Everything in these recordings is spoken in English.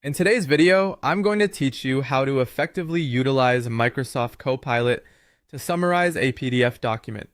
In today's video, I'm going to teach you how to effectively utilize Microsoft Copilot to summarize a PDF document.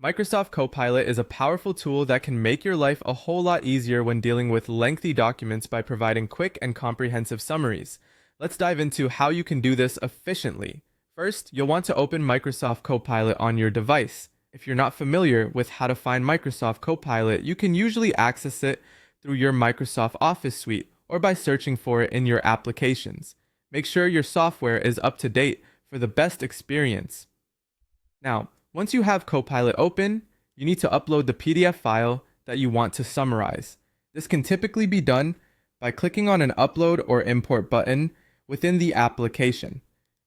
Microsoft Copilot is a powerful tool that can make your life a whole lot easier when dealing with lengthy documents by providing quick and comprehensive summaries. Let's dive into how you can do this efficiently. First, you'll want to open Microsoft Copilot on your device. If you're not familiar with how to find Microsoft Copilot, you can usually access it through your Microsoft Office suite or by searching for it in your applications. Make sure your software is up to date for the best experience. Now, once you have Copilot open, you need to upload the PDF file that you want to summarize. This can typically be done by clicking on an upload or import button within the application.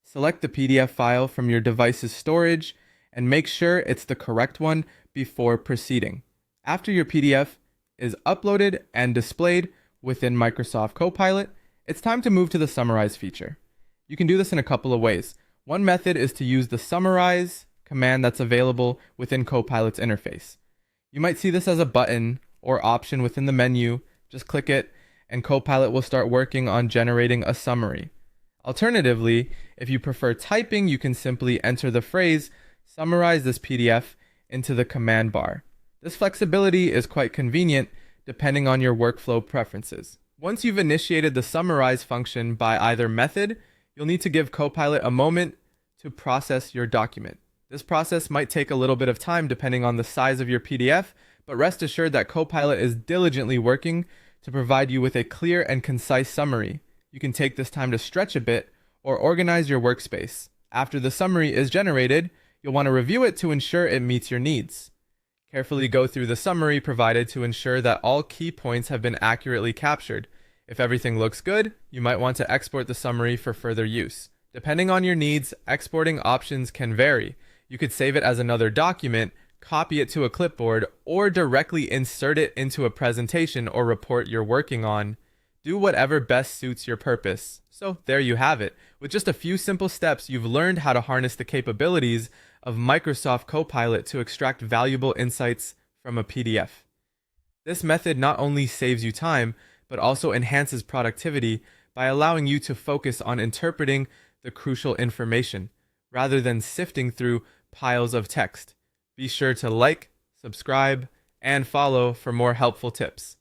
Select the PDF file from your device's storage and make sure it's the correct one before proceeding. After your PDF is uploaded and displayed within Microsoft Copilot, it's time to move to the Summarize feature. You can do this in a couple of ways. One method is to use the Summarize command that's available within Copilot's interface. You might see this as a button or option within the menu. Just click it and Copilot will start working on generating a summary. Alternatively, if you prefer typing, you can simply enter the phrase, "Summarize this PDF," into the command bar. This flexibility is quite convenient depending on your workflow preferences. Once you've initiated the Summarize function by either method, you'll need to give Copilot a moment to process your document. This process might take a little bit of time depending on the size of your PDF, but rest assured that Copilot is diligently working to provide you with a clear and concise summary. You can take this time to stretch a bit or organize your workspace. After the summary is generated, you'll want to review it to ensure it meets your needs. Carefully go through the summary provided to ensure that all key points have been accurately captured. If everything looks good, you might want to export the summary for further use. Depending on your needs, exporting options can vary. You could save it as another document, copy it to a clipboard, or directly insert it into a presentation or report you're working on. Do whatever best suits your purpose. So there you have it. With just a few simple steps, you've learned how to harness the capabilities of Microsoft Copilot to extract valuable insights from a PDF. This method not only saves you time, but also enhances productivity by allowing you to focus on interpreting the crucial information, rather than sifting through piles of text. Be sure to like, subscribe, and follow for more helpful tips.